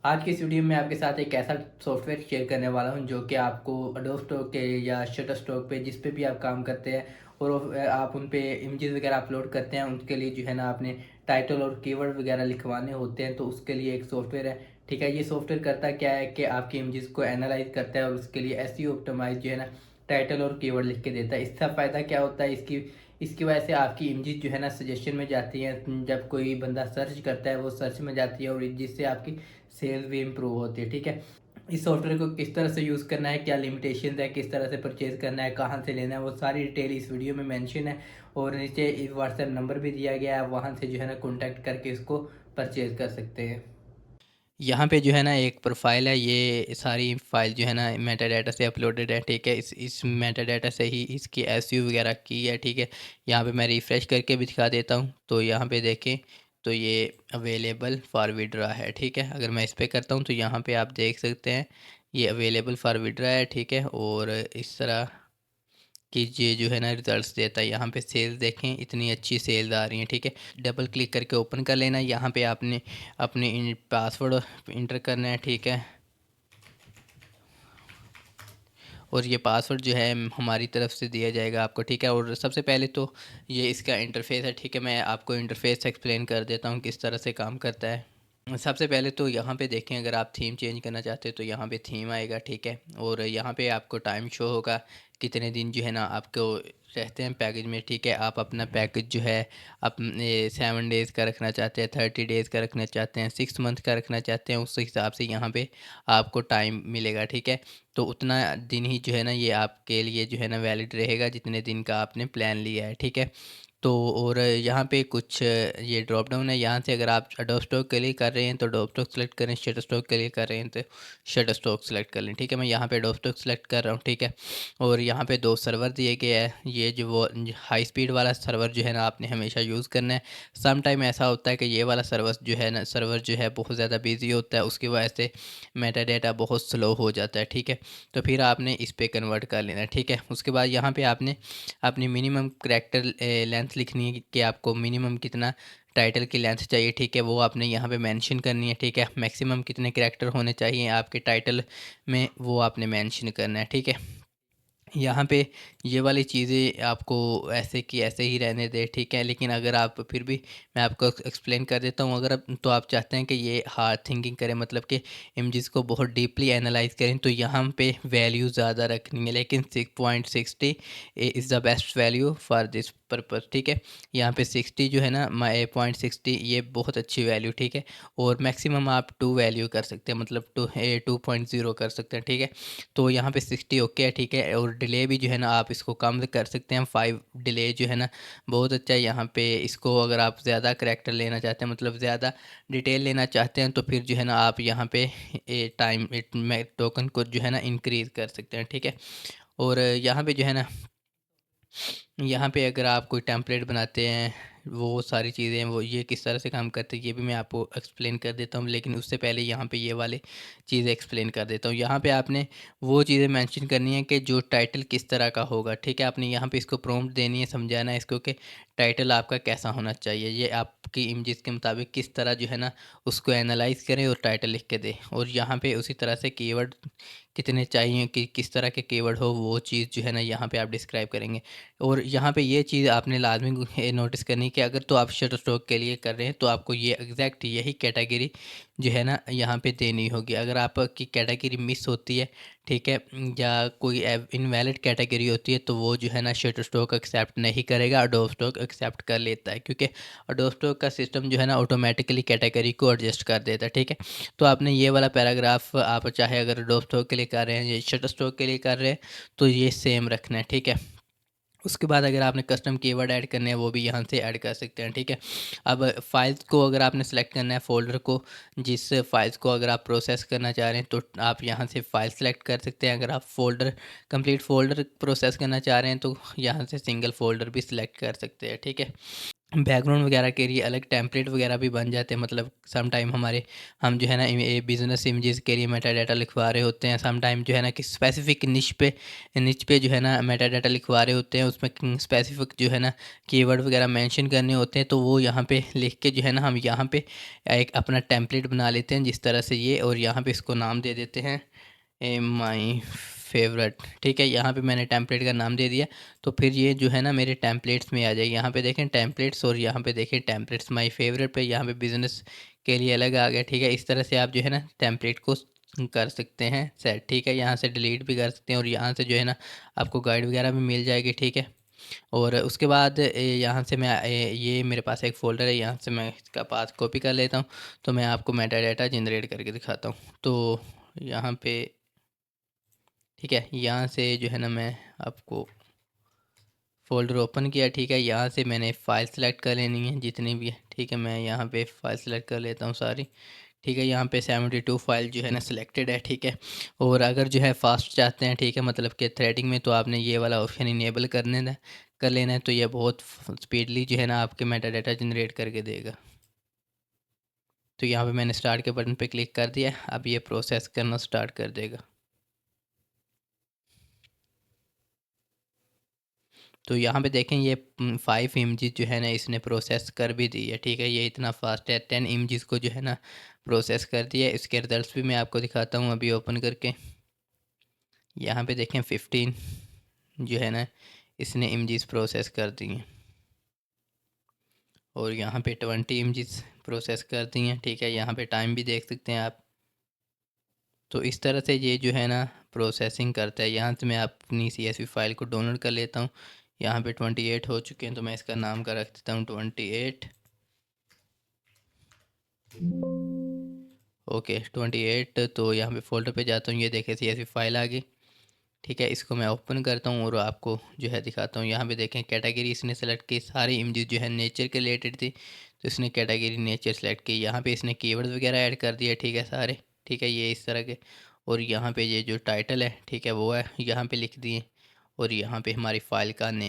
आज की इस वीडियो में आपके साथ एक ऐसा सॉफ्टवेयर शेयर करने वाला हूं जो कि आपको एडोब स्टॉक के या शटरस्टॉक पे जिस पे भी आप काम करते हैं और आप उन पे इमेजेस वगैरह अपलोड करते हैं, उनके लिए जो है ना आपने टाइटल और कीवर्ड वगैरह लिखवाने होते हैं, तो उसके लिए एक सॉफ्टवेयर है। ठीक है, ये सॉफ्टवेयर करता क्या है कि आपकी इमेजेस को एनालाइज करता है और उसके लिए एसईओ ऑप्टिमाइज जो है ना टाइटल और कीवर्ड लिख के देता है। इसका फ़ायदा क्या होता है, इसकी इसकी वजह से आपकी इमेजेस जो है ना सजेशन में जाती हैं। जब कोई बंदा सर्च करता है वो सर्च में जाती है और जिससे आपकी सेल्स भी इम्प्रूव होती है। ठीक है, इस सॉफ्टवेयर को किस तरह से यूज़ करना है, क्या लिमिटेशन है, किस तरह से परचेज़ करना है, कहाँ से लेना है, वो सारी डिटेल इस वीडियो में मेंशन है। और नीचे इस व्हाट्सएप नंबर भी दिया गया है, वहाँ से जो है ना कॉन्टैक्ट करके इसको परचेज़ कर सकते हैं। यहाँ पे जो है ना एक प्रोफाइल है, ये सारी फाइल जो है ना मेटा डाटा से अपलोडेड है। ठीक है, इस मेटा डाटा से ही इसकी एसयू वगैरह की है। ठीक है, यहाँ पे मैं रिफ़्रेश करके भी दिखा देता हूँ, तो यहाँ पे देखें तो ये अवेलेबल फॉर विड्रा है। ठीक है, अगर मैं इस पर करता हूँ तो यहाँ पे आप देख सकते हैं ये अवेलेबल फॉर विड्रा है। ठीक है, और इस तरह कि ये जो है ना रिजल्ट्स देता है। यहाँ पे सेल्स देखें, इतनी अच्छी सेल्स आ रही हैं। ठीक है, डबल क्लिक करके ओपन कर लेना। यहाँ पे आपने अपने पासवर्ड इंटर करना है। ठीक है, और ये पासवर्ड जो है हमारी तरफ से दिया जाएगा आपको। ठीक है, और सबसे पहले तो ये इसका इंटरफेस है। ठीक है, मैं आपको इंटरफेस एक्सप्लेन कर देता हूँ किस तरह से काम करता है। सबसे पहले तो यहाँ पे देखें, अगर आप थीम चेंज करना चाहते हो तो यहाँ पे थीम आएगा। ठीक है, और यहाँ पे आपको टाइम शो होगा कितने दिन जो है ना आपको रहते हैं पैकेज में। ठीक है, आप अपना पैकेज जो है अपने 7 डेज़ का रखना चाहते हैं, 30 डेज़ का रखना चाहते हैं, 6 मंथ का रखना चाहते हैं, उस हिसाब से यहाँ पे आपको टाइम मिलेगा। ठीक है, तो उतना दिन ही जो है ना ये आपके लिए जो है ना वैलिड रहेगा जितने दिन का आपने प्लान लिया है। ठीक है, तो और यहाँ पे कुछ ये ड्रॉप डाउन है, यहाँ से अगर आप अडोब स्टॉक के लिए कर रहे हैं तो अडोब स्टॉक सेलेक्ट करें, शटर स्टॉक के लिए कर रहे हैं तो शटर स्टॉक सेलेक्ट कर लें। ठीक है, मैं यहाँ पे अडोब स्टॉक सेलेक्ट कर रहा हूँ। ठीक है, और यहाँ पे 2 सर्वर दिए गए हैं। ये जो वो हाई स्पीड वाला सर्वर जो है ना आपने हमेशा यूज़ करना है। सम टाइम ऐसा होता है कि ये वाला सर्वर जो है बहुत ज़्यादा बिजी होता है, उसकी वजह से मेटा डेटा बहुत स्लो हो जाता है। ठीक है, तो फिर आपने इस पर कन्वर्ट कर लेना है। ठीक है, उसके बाद यहाँ पे आपने अपनी मिनिमम करैक्टर लेंथ लिखनी है कि आपको मिनिमम कितना टाइटल की लेंथ चाहिए। ठीक है, वो आपने यहाँ पे मेंशन करनी है। ठीक है, मैक्सिमम कितने करैक्टर होने चाहिए आपके टाइटल में, वो आपने मेंशन करना है। ठीक है, यहाँ पे ये वाली चीज़ें आपको ऐसे की ऐसे ही रहने दें। ठीक है, लेकिन अगर आप फिर भी मैं आपको एक्सप्लेन कर देता हूँ, अगर तो आप चाहते हैं कि ये हार्ड थिंकिंग करें, मतलब कि इमेजेस को बहुत डीपली एनालाइज करें, तो यहाँ पे वैल्यू ज़्यादा रखनी है, लेकिन 6.60 is the best value for this purpose. ठीक है, यहाँ पे 60 जो है ना 0.60 ये बहुत अच्छी वैल्यू। ठीक है, और मैक्सिमम आप 2 वैल्यू कर सकते हैं, मतलब 2.0 कर सकते हैं। ठीक है, तो यहाँ पे 60 ओके है। ठीक है, और डिले भी जो है ना आप इसको कम कर सकते हैं, 5 डिले जो है ना बहुत अच्छा है। यहाँ पे इसको अगर आप ज़्यादा करैक्टर लेना चाहते हैं, मतलब ज़्यादा डिटेल लेना चाहते हैं, तो फिर जो है ना आप यहाँ पे टाइम टोकन को जो है ना इंक्रीज़ कर सकते हैं। ठीक है, और यहाँ पे जो है ना यहाँ पे अगर आप कोई टेम्पलेट बनाते हैं, वो सारी चीज़ें वो ये किस तरह से काम करते हैं ये भी मैं आपको एक्सप्लेन कर देता हूँ, लेकिन उससे पहले यहाँ पे ये वाले चीज़ें एक्सप्लेन कर देता हूँ। यहाँ पे आपने वो चीज़ें मेंशन करनी है कि जो टाइटल किस तरह का होगा। ठीक है, आपने यहाँ पे इसको प्रॉम्प्ट देनी है, समझाना है इसको कि टाइटल आपका कैसा होना चाहिए, ये आपकी इमेजेस के मुताबिक किस तरह जो है ना उसको एनालाइज करें और टाइटल लिख के दें। और यहाँ पे उसी तरह से कीवर्ड कितने चाहिए कि किस तरह के कीवर्ड हो, वो चीज़ जो है ना यहाँ पे आप डिस्क्राइब करेंगे। और यहाँ पे ये चीज़ आपने लाजमी नोटिस करनी है कि अगर तो आप शटर स्टॉक के लिए कर रहे हैं तो आपको ये एग्जैक्ट यही कैटेगरी जो है ना यहाँ पे देनी होगी। अगर आपकी कैटेगरी मिस होती है, ठीक है, या कोई इनवैलिड कैटेगरी होती है, तो वो जो है ना शटर स्टॉक एक्सेप्ट नहीं करेगा, अडोब स्टॉक एक्सेप्ट कर लेता है, क्योंकि अडोब स्टॉक का सिस्टम जो है ना ऑटोमेटिकली कैटेगरी को एडजस्ट कर देता है। ठीक है, तो आपने ये वाला पैराग्राफ आप चाहे अगर अडोब स्टॉक के लिए कर रहे हैं या शटर स्टॉक के लिए कर रहे हैं तो ये सेम रखना है। ठीक है, उसके बाद अगर आपने कस्टम कीवर्ड ऐड करने हैं वो भी यहाँ से ऐड कर सकते हैं। ठीक है, अब फाइल्स को अगर आपने सेलेक्ट करना है, फ़ोल्डर को, जिस फाइल्स को अगर आप प्रोसेस करना चाह रहे हैं तो आप यहाँ से फाइल सेलेक्ट कर सकते हैं। अगर आप कंप्लीट फ़ोल्डर प्रोसेस करना चाह रहे हैं तो यहाँ से सिंगल फ़ोल्डर भी सिलेक्ट कर सकते हैं। ठीक है, बैकग्राउंड वगैरह के लिए अलग टेम्पलेट वगैरह भी बन जाते हैं, मतलब सम टाइम हमारे हम जो है ना बिज़नेस इमेजेस के लिए मेटा डाटा लिखवा रहे होते हैं, सम टाइम जो है ना कि स्पेसिफिक निच पे जो है ना मेटा डाटा लिखवा रहे होते हैं, उसमें स्पेसिफिक जो है ना कीवर्ड वगैरह मेंशन करने होते हैं, तो वो यहाँ पे लिख के जो है ना हम यहाँ पे एक अपना टेम्पलेट बना लेते हैं जिस तरह से ये, और यहाँ पे इसको नाम दे देते हैं माई फेवरेट। ठीक है, यहाँ पे मैंने टेम्पलेट का नाम दे दिया, तो फिर ये जो है ना मेरे टेम्पलेट्स में आ जाएगी। यहाँ पे देखें टेम्पलेट्स, और यहाँ पे देखें टेम्पलेट्स माय फेवरेट पे यहाँ पे बिज़नेस के लिए अलग आ गया। ठीक है, इस तरह से आप जो है ना टेम्पलेट को कर सकते हैं सेट। ठीक है, यहाँ से डिलीट भी कर सकते हैं, और यहाँ से जो है ना आपको गाइड वगैरह भी मिल जाएगी। ठीक है, और उसके बाद यहाँ से मैं ये मेरे पास एक फ़ोल्डर है, यहाँ से मैं इसका पाथ कॉपी कर लेता हूँ। तो मैं आपको मेटा डाटा जनरेट करके दिखाता हूँ। तो यहाँ पे ठीक है, यहाँ से जो है ना मैं आपको फ़ोल्डर ओपन किया। ठीक है, यहाँ से मैंने फ़ाइल सेलेक्ट कर लेनी है जितनी भी है। ठीक है, मैं यहाँ पे फ़ाइल सेलेक्ट कर लेता हूँ सारी। ठीक है, यहाँ पे 72 फाइल जो है ना सिलेक्टेड है। ठीक है, और अगर जो है फास्ट चाहते हैं, ठीक है, मतलब कि थ्रेडिंग में, तो आपने ये वाला ऑप्शन इनेबल कर लेना है, तो ये बहुत स्पीडली जो है ना आपके मेटा डाटा जनरेट करके देगा। तो यहाँ पे मैंने स्टार्ट के बटन पे क्लिक कर दिया, अब ये प्रोसेस करना स्टार्ट कर देगा। तो यहाँ पे देखें ये 5 इमेजेस जो है ना इसने प्रोसेस कर भी दी है। ठीक है, ये इतना फास्ट है, 10 इमेजेस को जो है ना प्रोसेस कर दिया है। इसके रिजल्ट्स भी मैं आपको दिखाता हूँ अभी ओपन करके। यहाँ पे देखें 15 जो है ना इसने इमेजेस प्रोसेस कर दी हैं, और यहाँ पे 20 इमेजेस प्रोसेस कर दी हैं। ठीक है, यहाँ पे टाइम भी देख सकते हैं आप। तो इस तरह से ये जो है ना प्रोसेसिंग करता है। यहाँ से मैं अपनी CSV फाइल को डाउनलोड कर लेता हूँ। यहाँ पे 28 हो चुके हैं, तो मैं इसका नाम का रख देता हूँ 28। ओके 28। तो यहाँ पे फ़ोल्डर पे जाता हूँ, ये देखें CSV फाइल आ गई। ठीक है, इसको मैं ओपन करता हूँ और आपको जो है दिखाता हूँ। यहाँ पे देखें कैटेगरी इसने सेलेक्ट की, सारी इमेजेस जो है नेचर के रिलेटेड थी, तो इसने कैटेगरी नेचर सेलेक्ट की। यहाँ पे इसने कीवर्ड्स वगैरह ऐड कर दिया। ठीक है, सारे। ठीक है, ये इस तरह के, और यहाँ पे ये जो टाइटल है, ठीक है, वो है यहाँ पे लिख दिए, और यहाँ पे हमारी फ़ाइल का नेम।